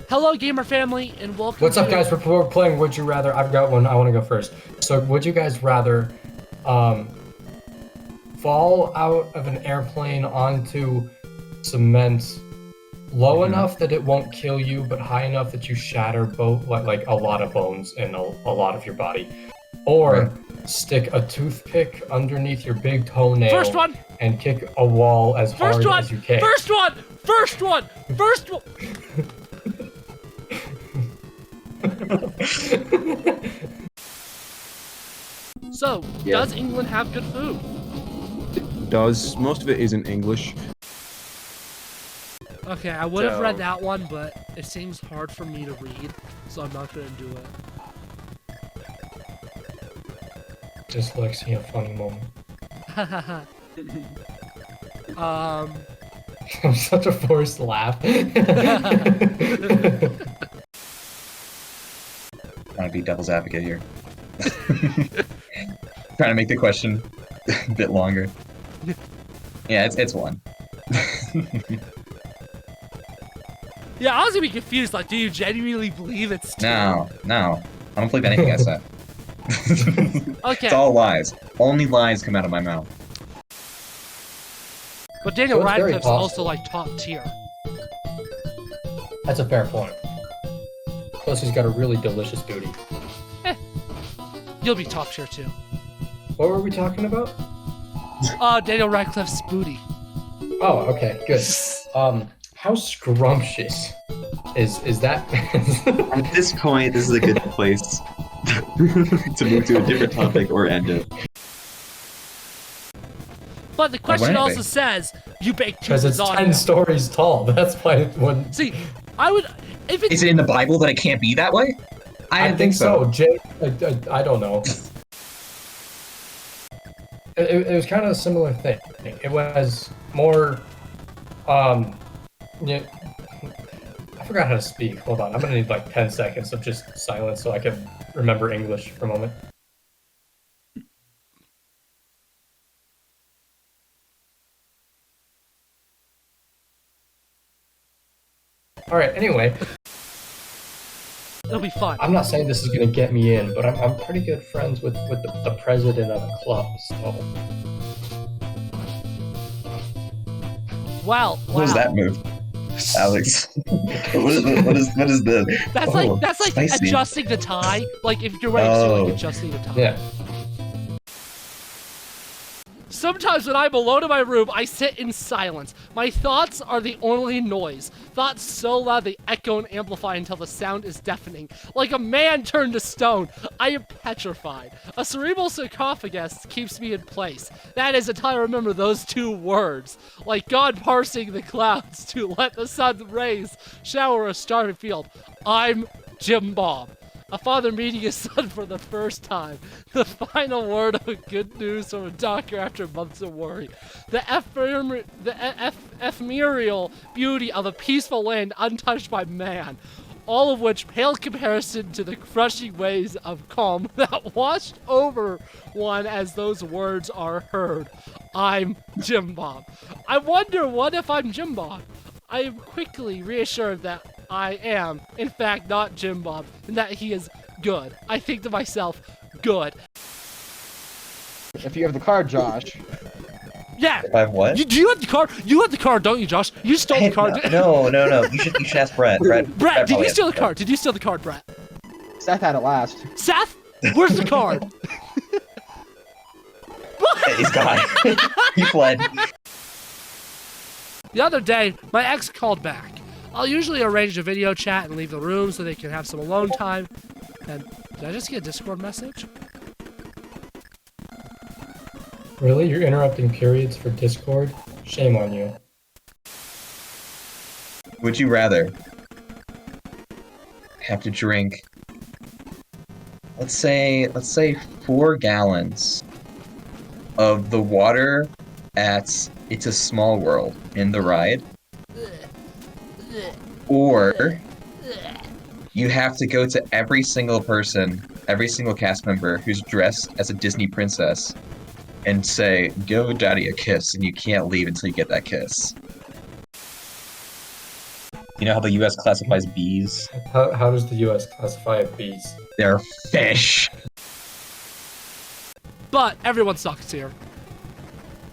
Hello, gamer family, and welcome What's up, guys? We're playing Would You Rather. I've got one. I want to go first. So, would you guys rather fall out of an airplane onto cement low enough that it won't kill you, but high enough that you shatter like a lot of bones in a lot of your body, or stick a toothpick underneath your big toenail First one! and kick a wall as hard as you can? First one! So, does England have good food? It does. Most of it is in English. Okay, I would have read that one, but it seems hard for me to read, so I'm not gonna do it. Dyslexia, funny moment. I'm such a forced laugh. Trying to be devil's advocate here. Trying to make the question a bit longer. Yeah, it's one. Yeah, I was gonna be confused. Like, do you genuinely believe it's two? No. I don't believe anything I said. Okay. It's all lies. Only lies come out of my mouth. But Daniel So it's very Radcliffe's also like top tier. That's a fair point. Plus, he's got a really delicious booty. You'll be top tier too. What were we talking about? Daniel Radcliffe's booty. Oh, okay, good. How scrumptious is that? At this point, this is a good place to move to a different topic or end it. But the question wouldn't also they? says you bake two Because it's 10 lasagna. stories tall. That's why it wouldn't. See, I would if it's Is it in the Bible that it can't be that way? I didn't think so. Jay, I don't know. It was kind of a similar thing. It was more, yeah, I forgot how to speak. Hold on, I'm gonna need like 10 seconds of just silence so I can remember English for a moment. All right. Anyway, it'll be fun. I'm not saying this is gonna get me in, but I'm pretty good friends with the president of the club. So Wow. What was that move, Alex? what is the? That's like spicy. adjusting the tie. Like if you're wearing a suit, like adjusting the tie. yeah. Sometimes when I'm alone in my room, I sit in silence. My thoughts are the only noise. Thoughts so loud they echo and amplify until the sound is deafening. Like a man turned to stone, I am petrified. A cerebral sarcophagus keeps me in place. That is until I remember those two words. Like God parsing the clouds to let the sun's rays shower a starry field. I'm Jim Bob. A father meeting his son for the first time. The final word of good news from a doctor after months of worry. The ephemeral beauty of a peaceful land untouched by man. All of which pale in comparison to the crushing waves of calm that washed over one as those words are heard. I'm Jim Bob. I wonder, what if I'm Jim Bob? I am quickly reassured that I am, in fact, not Jim Bob, and that he is good. I think to myself, good. If you have the card, Josh. Yeah. If I have what? Do you have the card? You have the card, don't you, Josh? You stole the card. No. You should ask Brett. Brett, Did you probably steal has the card? Did you steal the card, Brett? Seth had it last. Seth, where's the card? He's gone. He fled. The other day, my ex called back. I'll usually arrange a video chat and leave the room so they can have some alone time. And did I just get a Discord message? Really? You're interrupting periods for Discord? Shame on you. Would you rather have to drink, let's say 4 gallons of the water at It's a Small World in the ride, or you have to go to every single cast member who's dressed as a Disney princess and say, "Give daddy a kiss," and you can't leave until you get that kiss? You know how the U.S. classifies bees? How does the U.S. classify bees? They're fish. But everyone sucks here.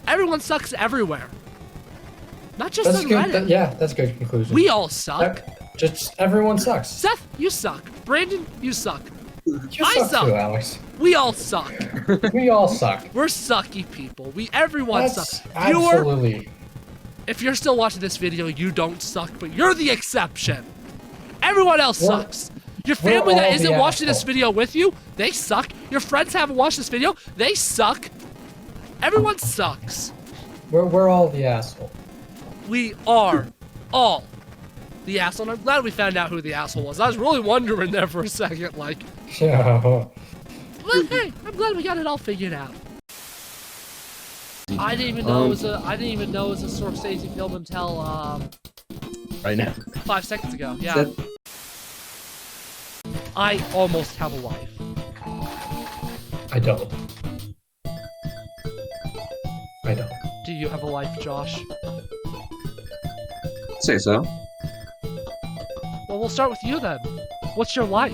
Everyone sucks everywhere. Not just That's on good. Reddit. Yeah, that's a good conclusion. We all suck. Just everyone sucks. Seth, you suck. Brandon, you suck. You I suck too, suck. Alex. We all suck. We all suck. We're sucky people. Everyone That's sucks. absolutely. If you're still watching this video, you don't suck, but you're the exception. Everyone else We're- sucks. Your family all that the isn't watching this asshole. video with you, they suck. Your friends haven't watched this video, they suck. Everyone sucks. We're all the asshole. We are all the asshole. And I'm glad we found out who the asshole was. I was really wondering there for a second, like, Yeah. but hey, I'm glad we got it all figured out. I didn't even know it was a Scorsese film until Right now. 5 seconds ago. Yeah. I almost have a life. I don't. I don't. Do you have a life, Josh? Say so. Well, we'll start with you then. What's your life?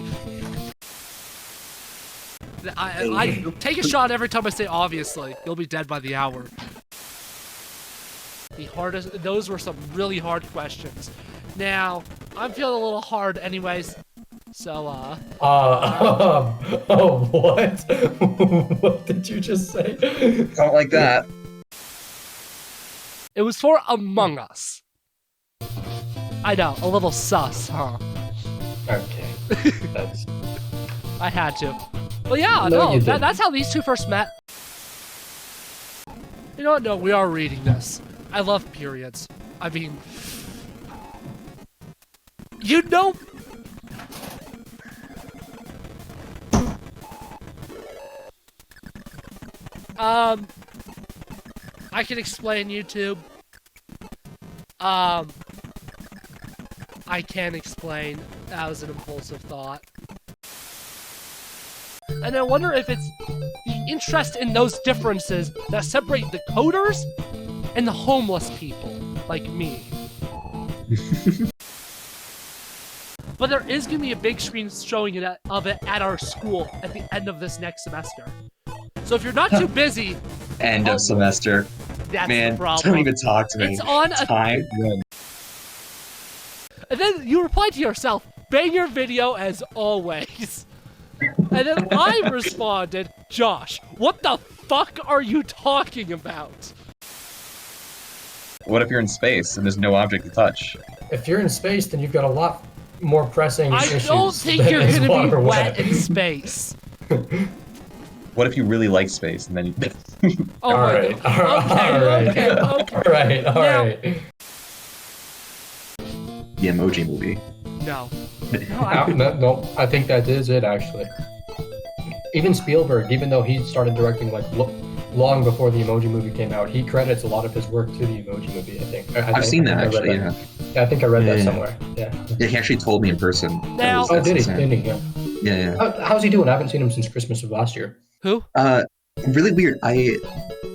I take a shot every time I say obviously. You'll be dead by the hour. Those were some really hard questions. Now, I'm feeling a little hard anyways. So, Oh, what? What did you just say? Don't like that. it was for Among Us. I know, a little sus, huh? Okay. That's. I had to. Well, yeah, No, no, you didn't. that's how these two first met. You know what? No, we are reading this. I love periods. I mean, you know. I can explain YouTube. I can explain. That was an impulsive thought. And I wonder if it's the interest in those differences that separate the coders and the homeless people, like me. But there is going to be a big screen showing of it at our school at the end of this next semester. So if you're not too busy, End of semester. that's Man, the problem. don't even talk to me. It's on a... Time. And then you reply to yourself, banger video as always. And then I responded, Josh, what the fuck are you talking about? What if you're in space and there's no object to touch? If you're in space, then you've got a lot more pressing I issues. don't think than you're is gonna be water wet in space. What if you really like space and then you... Oh All my right, god. all right, Okay. all right, all Now- right. The Emoji Movie. No. No, I think that is it actually. Even Spielberg, even though he started directing like long before the Emoji Movie came out, he credits a lot of his work to the Emoji Movie. I think. I've seen that I read actually. that. Yeah. Yeah, I think I read that Yeah. somewhere. Yeah. Yeah, he actually told me in person. Now- Oh, did he? That's Didn't he? Yeah. Yeah, yeah. How's he doing? I haven't seen him since Christmas of last year. Who? Really weird.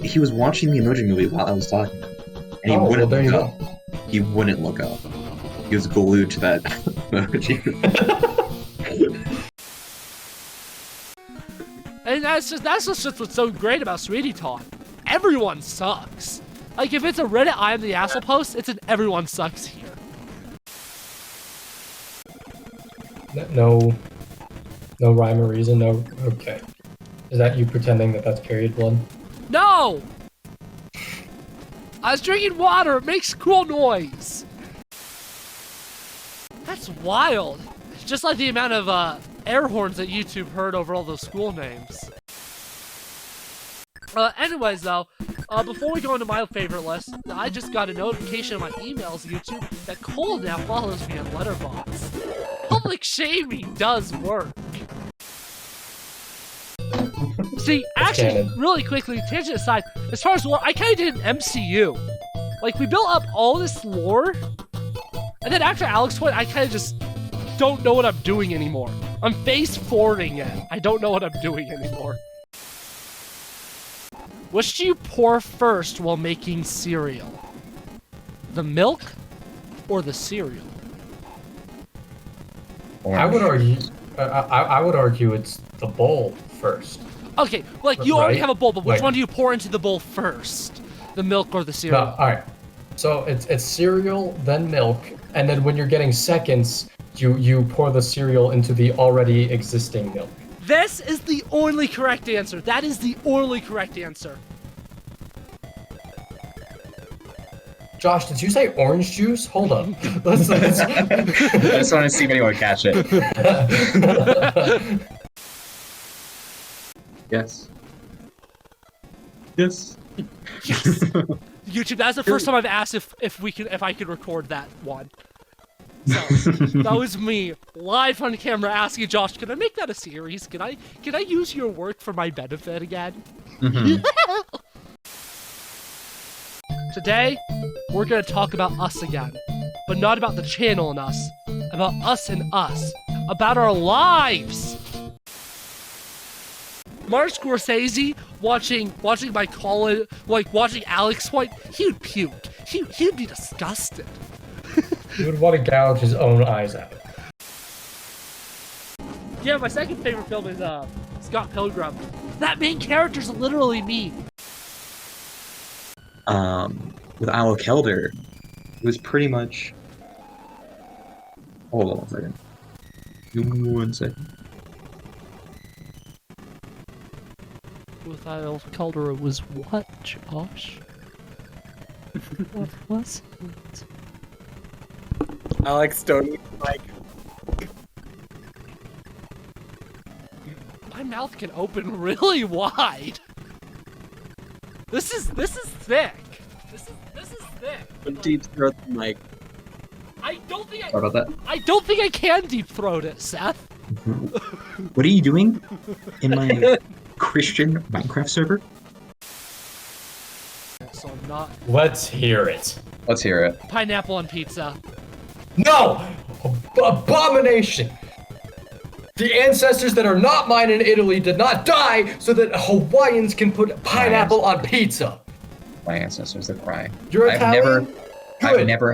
He was watching the Emoji Movie while I was talking, and he Oh, wouldn't well, there look you up. He wouldn't look up. He was glued to that emoji. And that's just what's so great about Sweetie Talk. Everyone sucks. Like, if it's a Reddit I am the asshole post, it's an everyone sucks here. No rhyme or reason. No. Okay. Is that you pretending that that's period blood? No! I was drinking water. It makes cool noise. That's wild. It's just like the amount of air horns that YouTube heard over all those school names. Anyways, though, before we go into my favorite list, I just got a notification on my emails, YouTube, that Cole now follows me on Letterboxd. Public shaming does work. See, actually, canon. really quickly, tangent aside, as far as lore, I kind of did an MCU. Like, we built up all this lore, and then after Alex went, I kind of just don't know what I'm doing anymore. I'm face forwarding it. I don't know what I'm doing anymore. Which do you pour first while making cereal? The milk or the cereal? I would argue. I would argue it's the bowl first. Okay, like you already Right? have a bowl, but which Like- one do you pour into the bowl first? The milk or the No, cereal? all right. So it's cereal, then milk, and then when you're getting seconds, you pour the cereal into the already existing milk. This is the only correct answer. That is the only correct answer. Josh, did you say orange juice? Hold up. Let's. I just want to see if anyone would catch it. Yes. Yes. Yes. YouTube. That's the first time I've asked if I could record that one. So that was me live on camera asking Josh, "Can I make that a series? Can I use your work for my benefit again?" Today, we're gonna talk about us again, but not about the channel and us, about us and us, about our lives. Mark Scorsese watching my college, like watching Alex White, he would puke. He'd be disgusted. He would want to gouge his own eyes out. Yeah, my second favorite film is Scott Pilgrim. That main character's literally me. With Aloe Kelder, it was pretty much. Hold on 1 second. Give me 1 second. With Al Calder, it was what, Josh? What was it? Alex Stoney, like, My mouth can open really wide. This is thick. This is thick. deep throat the mic. I don't think Sorry about I don't think I can deep throat it, Seth. that. What are you doing in my Christian Minecraft server? So I'm not Let's hear it. Let's hear it. pineapple on pizza. No! Abomination! The ancestors that are not mine in Italy did not die so that Hawaiians can put pineapple on pizza. My ancestors are crying. You're I've Italian? I've Good. never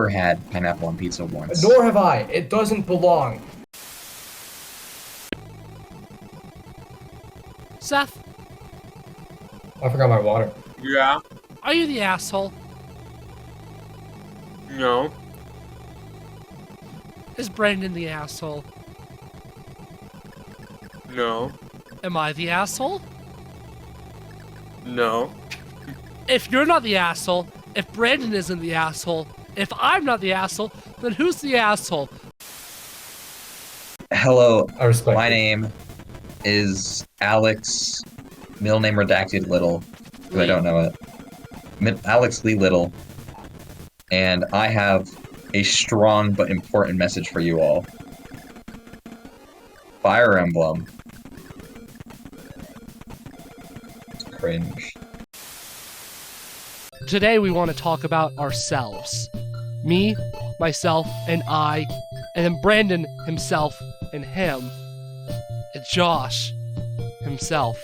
had pineapple on pizza once. Nor have I. It doesn't belong. Seth, I forgot my water. Yeah. are you the asshole? No. Is Brandon the asshole? No. Am I the asshole? No. If you're not the asshole, if Brandon isn't the asshole, if I'm not the asshole, then who's the asshole? Hello, I respect my it. name is Alex, middle name redacted Little, because I don't know it. Alex Lee Little, and I have a strong but important message for you all. Fire Emblem. Cringe. Today we want to talk about ourselves. Me, myself, and I, and then Brandon himself and him, and Josh himself.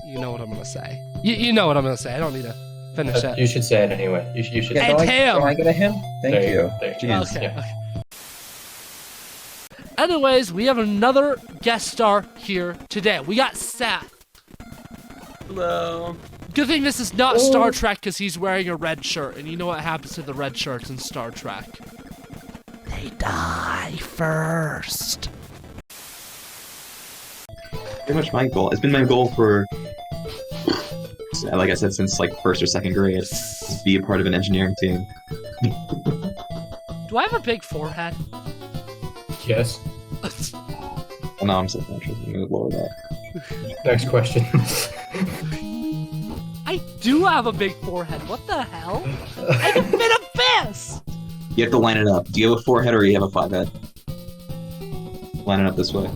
You know what I'm gonna say. You know what I'm gonna say. I don't need to finish it. You should say it anyway. You should. And him. Can I get a him? Thank There you. go. There you Jeez. go. Okay. Yeah. Okay. Anyways, we have another guest star here today. We got Seth. Hello. Good thing this is not Star Trek because he's wearing a red shirt, and you know what happens to the red shirts in Star Trek? They die first. Pretty much my goal. It's been my goal for, like I said, since like first or second grade, to be a part of an engineering team. Do I have a big forehead? Yes. Oh, no, I'm self-conscious. I'm gonna lower that. Next question. I do have a big forehead. What the hell? I can fit a fist! You have to line it up. Do you have a forehead or you have a 5-head? Line it up this way.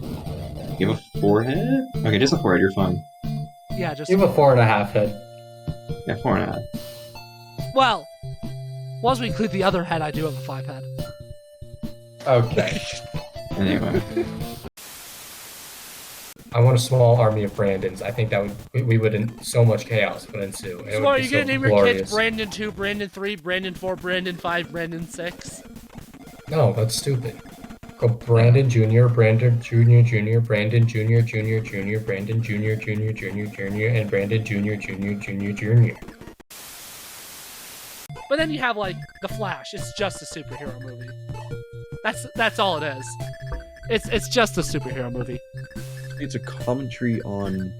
You have a forehead? Okay, just a forehead. You're fine. Yeah, just. You have a 4.5 head. Yeah, 4.5. Well, once we include the other head, I do have a 5 head. Okay. Anyway. I want a small army of Brandons. I think that we would so much chaos would ensue. and it So would what, are be you so gonna name your glorious. kids Brandon 2, Brandon 3, Brandon 4, Brandon 5, Brandon 6? No, that's stupid. Go Brandon Jr., Brandon Jr., Jr., Brandon Jr., Jr., Jr., Brandon Jr., Jr., Jr., Jr., and Brandon Jr., Jr., Jr., Jr. But then you have like The Flash. It's just a superhero movie. That's all it is. It's just a superhero movie. It's a commentary on.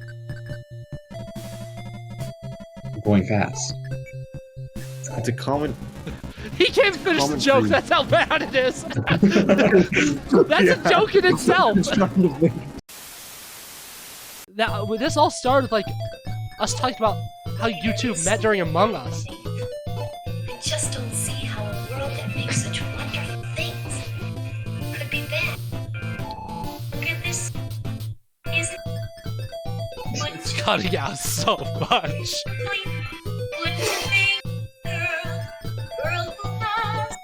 Going fast. It's a comment. He can't finish the joke. Commentary. That's how bad it is. That's a joke in itself. Now, this all started with, like, us talking about how YouTube met during Among Us. I just don't see how a world that makes such wonderful things could be bad. Look at this. Isn't It's cutting out so much. What you think, girl who has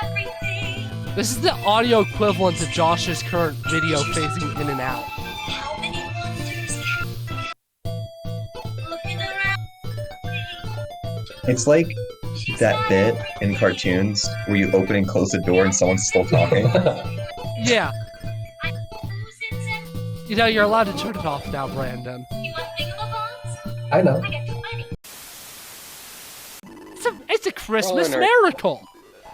everything. This is the audio equivalent to Josh's current video phasing in and out. How many wonders can looking around? It's like that bit in cartoons where you open and close the door and someone's still talking. Yeah. You know, you're allowed to turn it off now, Brandon. You want thingamabobs? I know. I got 20. It's a Christmas Well, miracle.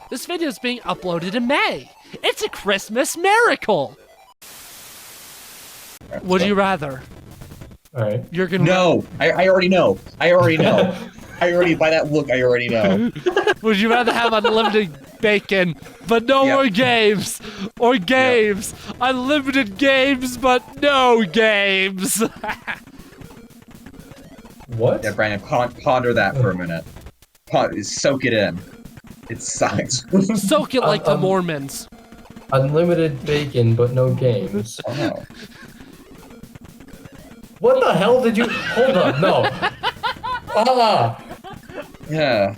This video is being uploaded in May. It's a Christmas miracle. Would you rather? All right. You're gonna No, I already know. I already know. By that look, I already know. Would you rather have unlimited bacon, but no Yep. more games? Or games? Unlimited games, but no games. What? Yeah, Brandon, ponder that for a minute. Soak it in. It sucks. Soak it like the Mormons. Unlimited bacon, but no games. Wow. What the hell did you? Hold up, no. Yeah.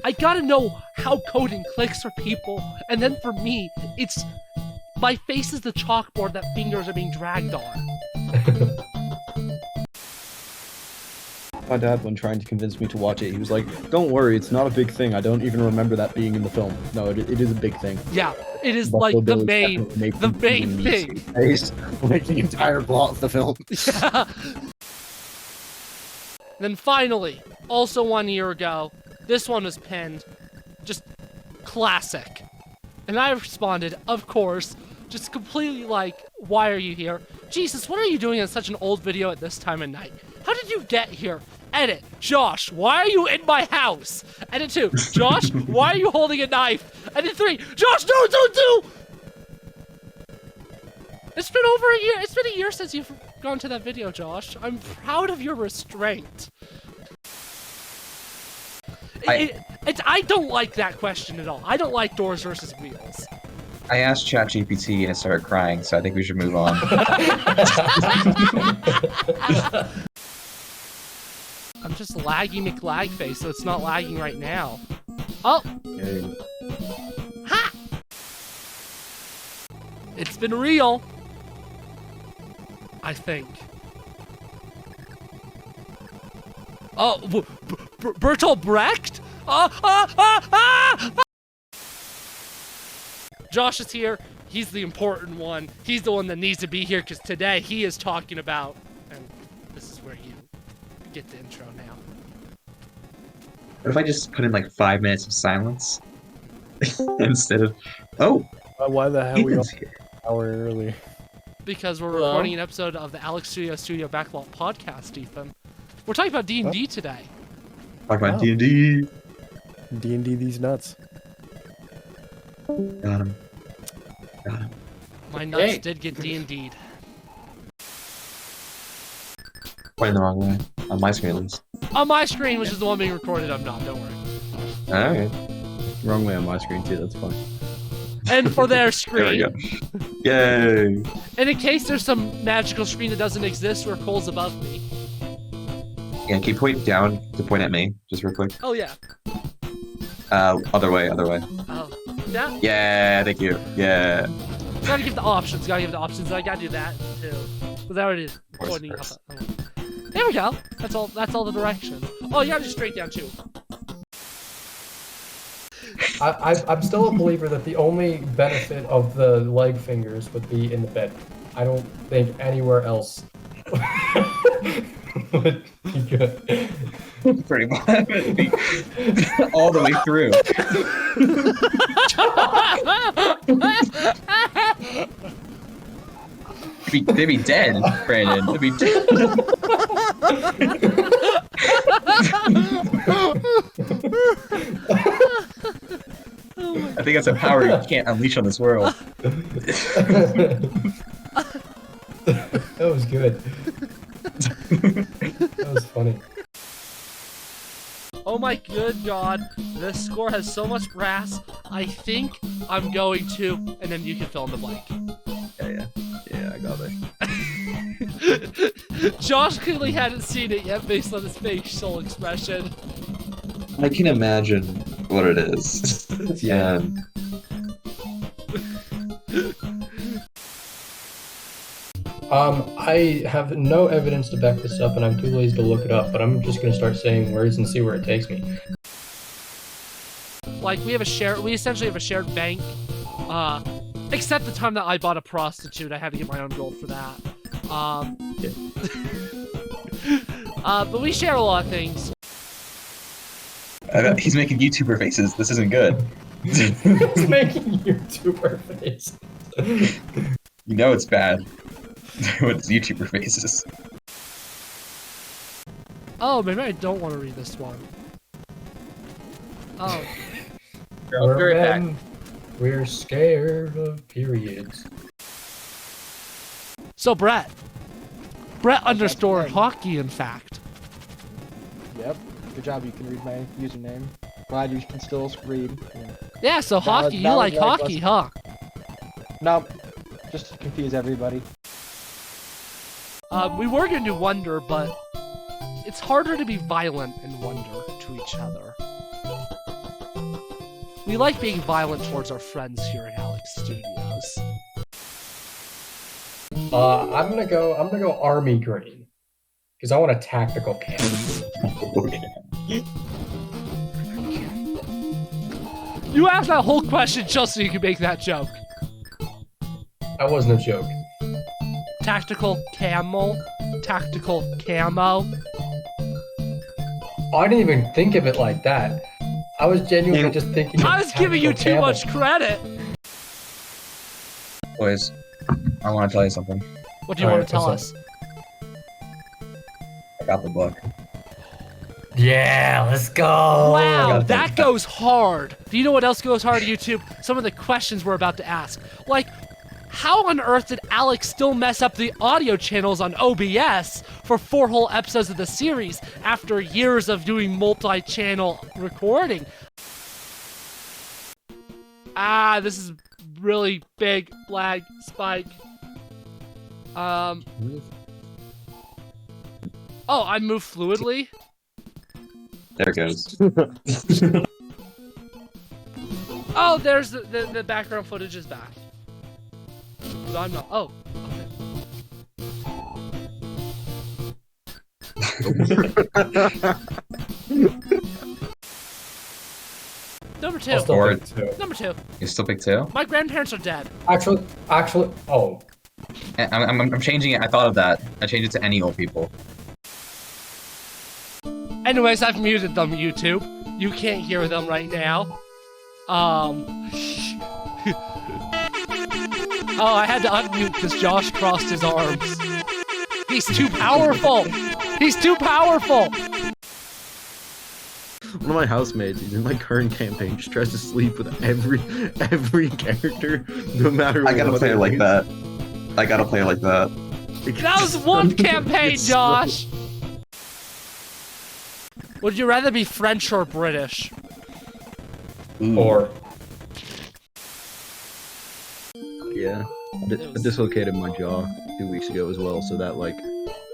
I gotta know how coding clicks for people, and then for me, it's my face is the chalkboard that fingers are being dragged on. My dad, when trying to convince me to watch it, he was like, "Don't worry, it's not a big thing. I don't even remember that being in the film. No, it is a big thing." Yeah, it is Buffalo like the Bill is main definitely making thing. me face, like the entire plot of the film. Yeah. Then finally, also 1 year ago, this one was pinned. Just classic. And I responded, of course, just completely like, why are you here? Jesus, what are you doing in such an old video at this time of night? How did you get here? Edit, Josh, why are you in my house? Edit 2, Josh, why are you holding a knife? Edit 3, Josh, no, don't do! It's been over a year. It's been a year since you've gone to that video, Josh. I'm proud of your restraint. I don't like that question at all. I don't like doors versus wheels. I asked ChatGPT and it started crying, so I think we should move on. I'm just laggy McLagface, so it's not lagging right now. Oh! Yay. Ha! It's been real. I think. Oh, Bertolt Brecht? Josh is here. He's the important one. He's the one that needs to be here because today he is talking about, and this is where you get the intro now. What if I just put in like 5 minutes of silence instead of? Oh, Why the hell we all Ethan's here. an hour early? Because we're Hello? recording an episode of the Alex Studio Backlot Podcast, Ethan. We're talking about D&D today. Talk about Wow. D&D. D&D these nuts. Got him. Got him. My nuts Hey. did get D&D'd. Pointing the wrong way on my screen at least. On my screen, which is the one being recorded, I'm not, don't worry. Alright. Wrong way on my screen too. That's fine. And for their There we screen, go. Yay! and in case there's some magical screen that doesn't exist where Cole's above me. Yeah, can you point down to point at me, just real quick? Oh, yeah. Other way, other way. Oh, yeah. Yeah, thank you. Yeah. Gotta give the options, I gotta do that, too. But that already is Voice pointing up. first. There we go. That's all the directions. Oh, you gotta do straight down, too. I'm still a believer that the only benefit of the leg fingers would be in the bed. I don't think anywhere else would be good. Pretty much. It'd be all the way through. They'd be dead, Brandon. They'd be dead. I think that's a power you can't unleash on this world. That was good. That was funny. Oh my good god, this score has so much brass. I think I'm going to, and then you can fill in the blank. Yeah, I got it. Josh clearly hadn't seen it yet based on his facial expression. I can imagine what it is. Yeah. I have no evidence to back this up, and I'm too lazy to look it up. But I'm just gonna start saying words and see where it takes me. Like we essentially have a shared bank. Except the time that I bought a prostitute, I had to get my own gold for that. But we share a lot of things. He's making YouTuber faces. This isn't good. He's making YouTuber faces. You know it's bad. When it's YouTuber faces. Oh, maybe I don't want to read this one. Oh. We're scared of periods. So Brett underscore hockey, in fact. Yep. Good job. You can read my username. Glad you can still read. Yeah. So hockey. You like hockey, huh? No. Just to confuse everybody. We were gonna do Wonder, but it's harder to be violent in Wonder to each other. We like being violent towards our friends here at Alex Studios. I'm gonna go army green, because I want a tactical cannon. You asked that whole question just so you could make that joke. That wasn't a joke. Tactical camel, tactical camo. Oh, I didn't even think of it like that. I was genuinely just thinking. I was giving you too much credit. Boys, I want to tell you something. What do you want to tell us? I got the book. Yeah, let's go. Wow, that goes hard. Do you know what else goes hard, YouTube? Some of the questions we're about to ask. Like, how on earth did Alex still mess up the audio channels on OBS for 4 whole episodes of the series after years of doing multi-channel recording? This is really big lag spike. Oh, I move fluidly? There it goes. Oh, there's the background footage is back. But I'm not. Oh. Number two. Number two. You still pick 2? My grandparents are dead. Actually, oh. I'm changing it. I thought of that. I changed it to any old people. Anyways, I've muted them, YouTube. You can't hear them right now. Oh, I had to unmute because Josh crossed his arms. He's too powerful! He's too powerful! One of my housemates, he's in my current campaign, just tries to sleep with every character, no matter what. I gotta play it like that. I gotta play it like that. That was one campaign, Josh! Would you rather be French or British? Or. Yeah. I dislocated my jaw 2 weeks ago as well, so that, like,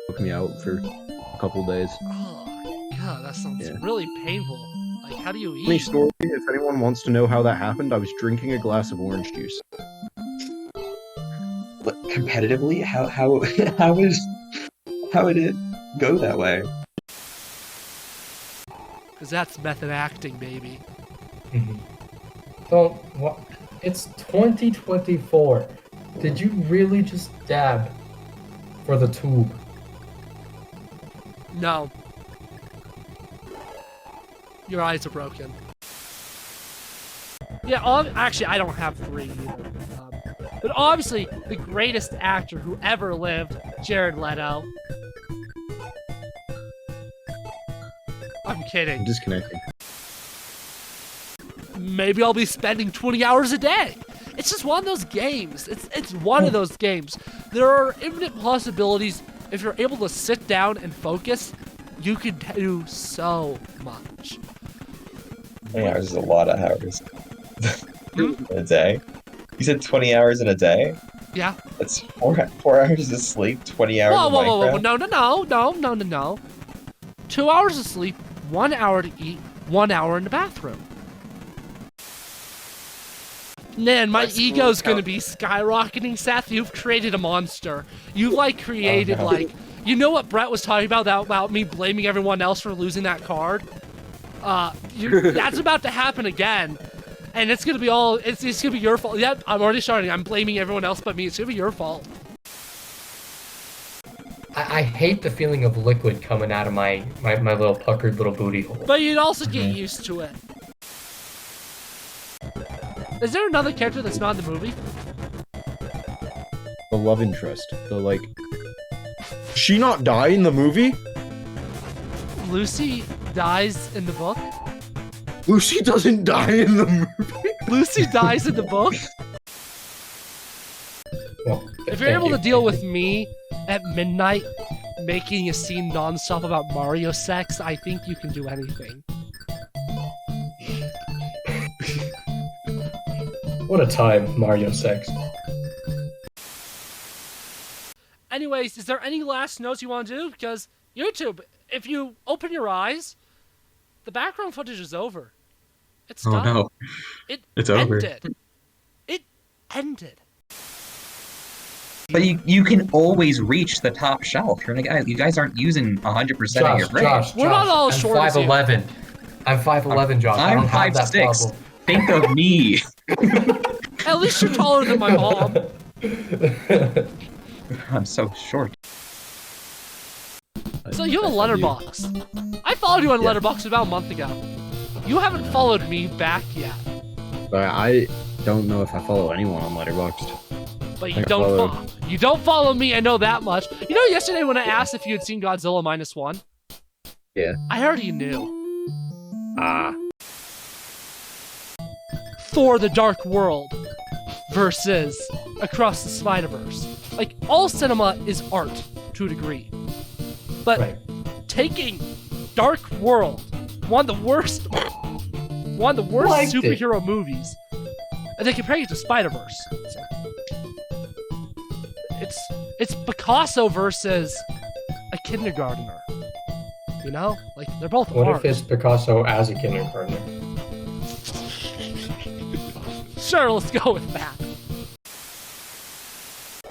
took me out for a couple days. Oh, God, that sounds really painful. Like, how do you eat? Funny story, if anyone wants to know how that happened, I was drinking a glass of orange juice. But competitively, how did it go that way? Because that's method acting, baby. Don't. What? It's 2024. Did you really just dab for the tube? No. Your eyes are broken. Yeah, actually, I don't have 3 either. But obviously, the greatest actor who ever lived, Jared Leto. I'm kidding. I'm disconnecting. Maybe I'll be spending 20 hours a day. It's just one of those games. It's one of those games. There are infinite possibilities. If you're able to sit down and focus, you can do so much. 20 hours is a lot of hours. A day? You said 20 hours in a day? Yeah. That's 4 hours of sleep, 20 hours of Minecraft? No. 2 hours of sleep, 1 hour to eat, 1 hour in the bathroom. Man, my ego's gonna be skyrocketing, Seth. You've created a monster. You, created, You know what Brett was talking about me blaming everyone else for losing that card? That's about to happen again. And it's gonna be it's gonna be your fault. Yep, I'm already starting. I'm blaming everyone else but me. It's gonna be your fault. I hate the feeling of liquid coming out of my little puckered little booty hole. But you'd also get used to it. Is there another character that's not in the movie? The love interest. Does she not die in the movie? Lucy dies in the book. Lucy doesn't die in the movie. Lucy dies in the book. Well, If you're able to deal with me at midnight making a scene nonstop about Mario sex, I think you can do anything. What a time, Mario sex. Anyways, is there any last notes you want to do? Because YouTube, if you open your eyes, the background footage is over. It's done. no. It's over. It ended. But you can always reach the top shelf. You guys aren't using 100% of your brain. Josh, We're not all I'm short as you. 5'11". I'm 5'11", Josh. I I'm don't have that 5'6". problem. Think of me. At least you're taller than my mom. I'm so short. So you have a letterbox. I followed you on Letterboxd about a month ago. You haven't followed me back yet. But I don't know if I follow anyone on Letterboxd. But I you follow- don't follow me, I know that much. You know yesterday when I asked if you had seen Godzilla -1? Yeah. I already knew. Ah. Thor the Dark World versus Across the Spider-Verse. All cinema is art to a degree. But Right. taking Dark World, one of the worst Liked it. superhero movies, and then comparing it to Spider-Verse. It's Picasso versus a kindergartner. You know? They're both What art. if it's Picasso as a kindergartner? Sure, let's go with that.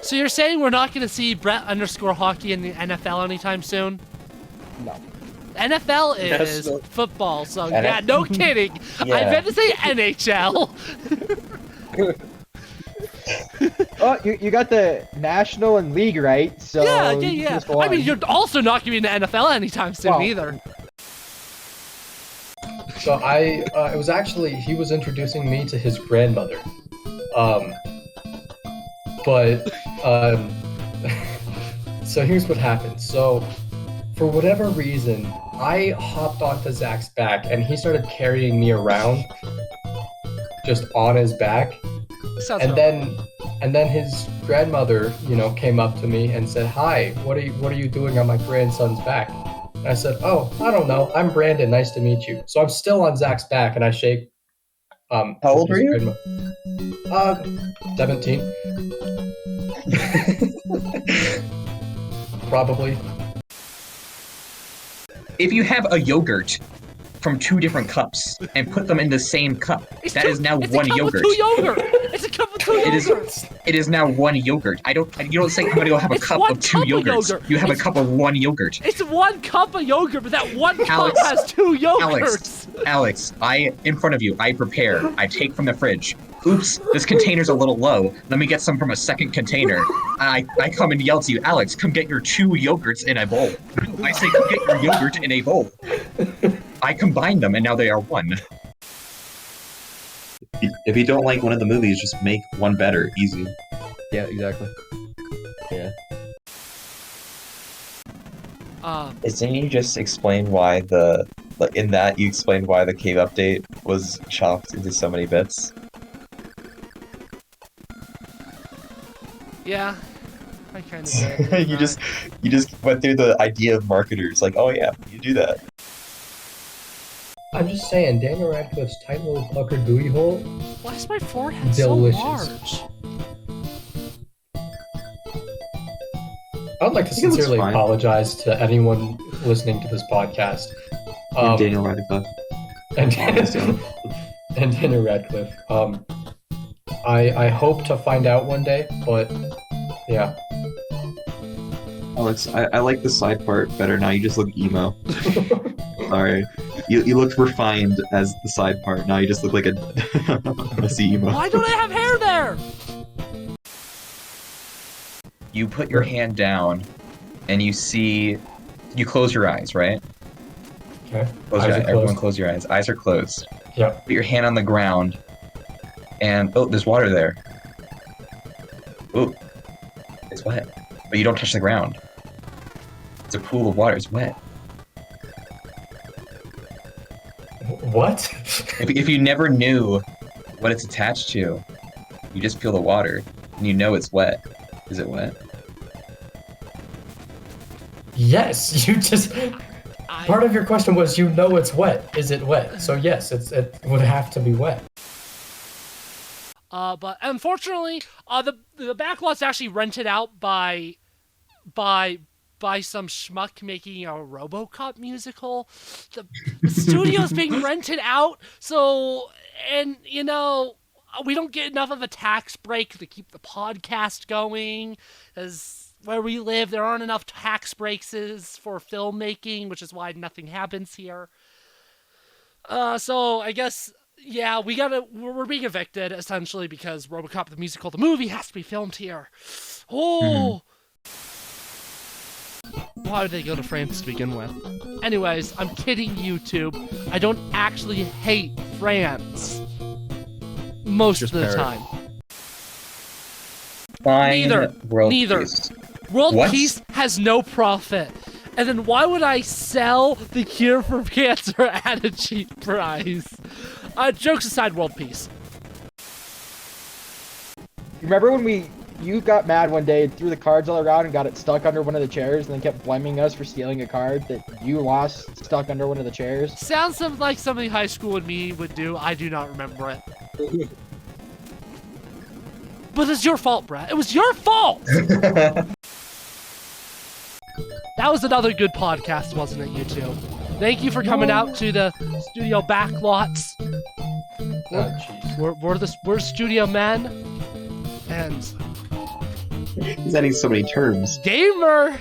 So you're saying we're not going to see Brett_hockey in the NFL anytime soon? No. NFL Yes, is no. football, so NF yeah, no kidding. I Yeah. meant to say NHL. Oh, you got the national and league, right? So yeah. just go I mean, on. you're also not going to be in the NFL anytime soon Well, either. So it was actually, he was introducing me to his grandmother. So here's what happened. So for whatever reason, I hopped onto Zach's back and he started carrying me around just on his back. Sounds And wrong. then his grandmother, came up to me and said, "Hi, what are you doing on my grandson's back?" And I said, "Oh, I don't know. I'm Brandon. Nice to meet you." So I'm still on Zach's back, and I shake. How old are you? 17. Probably. If you have a yogurt from 2 different cups and put them in the same cup. That is now it's 1 a cup yogurt. With 2 yogurt. It's a cup of 2 It is. yogurts. It is now 1 yogurt. You don't say I'm gonna go have a It's cup 1 of 2 cup of yogurts. yogurt. You have It's- a cup of 1 yogurt. It's 1 cup of yogurt, but that 1 cup Alex, has 2 yogurts. Alex, in front of you, I prepare. I take from the fridge. Oops, this container's a little low. Let me get some from a second container. I come and yell to you, Alex, come get your 2 yogurts in a bowl. I say, come get your yogurt in a bowl. I combine them, and now they are 1. If you don't like one of the movies, just make one better. Easy. Yeah, exactly. Yeah. Didn't you just explain why you explained why the cave update was chopped into so many bits? Yeah, I kind of did. you just went through the idea of marketers, like, oh yeah, you do that. I'm just saying, Daniel Radcliffe's tight little puckered booty hole. Why is my forehead Delicious. so large? I would like to think it looks sincerely fine. apologize to anyone listening to this podcast. And Daniel Radcliffe. and Daniel Radcliffe. I hope to find out one day, but yeah. Alex, I like the side part better now. You just look emo. Sorry. You looked refined as the side part. Now you just look like a messy emo. Why don't I have hair there? You put your hand down, and you close your eyes, right? Okay. Close Eyes your are eyes. Everyone closed. close your eyes. Eyes are closed. Yeah. Put your hand on the ground, and there's water there. Oh, it's wet, but you don't touch the ground. It's a pool of water. It's wet. What? If you never knew what it's attached to, you just feel the water, and you know it's wet. Is it wet? Yes, you just. Part of your question was, you know it's wet. Is it wet? So yes, it would have to be wet. But unfortunately, the Backlot's actually rented out by some schmuck making a RoboCop musical. The studio's being rented out, and we don't get enough of a tax break to keep the podcast going, as where we live, there aren't enough tax breaks for filmmaking, which is why nothing happens here. So I guess, yeah, we're being evicted, essentially, because RoboCop the musical, the movie, has to be filmed here. Oh! Why would they go to France to begin with? Anyways, I'm kidding, YouTube. I don't actually hate France. Most Just of the parrot. time. Fine. Neither. World Neither. peace. World What? peace has no profit. And then why would I sell the cure for cancer at a cheap price? Jokes aside, world peace. Remember when you got mad one day, threw the cards all around and got it stuck under one of the chairs, and then kept blaming us for stealing a card that you lost stuck under one of the chairs? Sounds like something high school and me would do. I do not remember it. But it's your fault, Brett. It was your fault! That was another good podcast, wasn't it, you two? Thank you for coming out to the studio backlots. Jeez. We're studio men. And He's adding so many terms. gamer!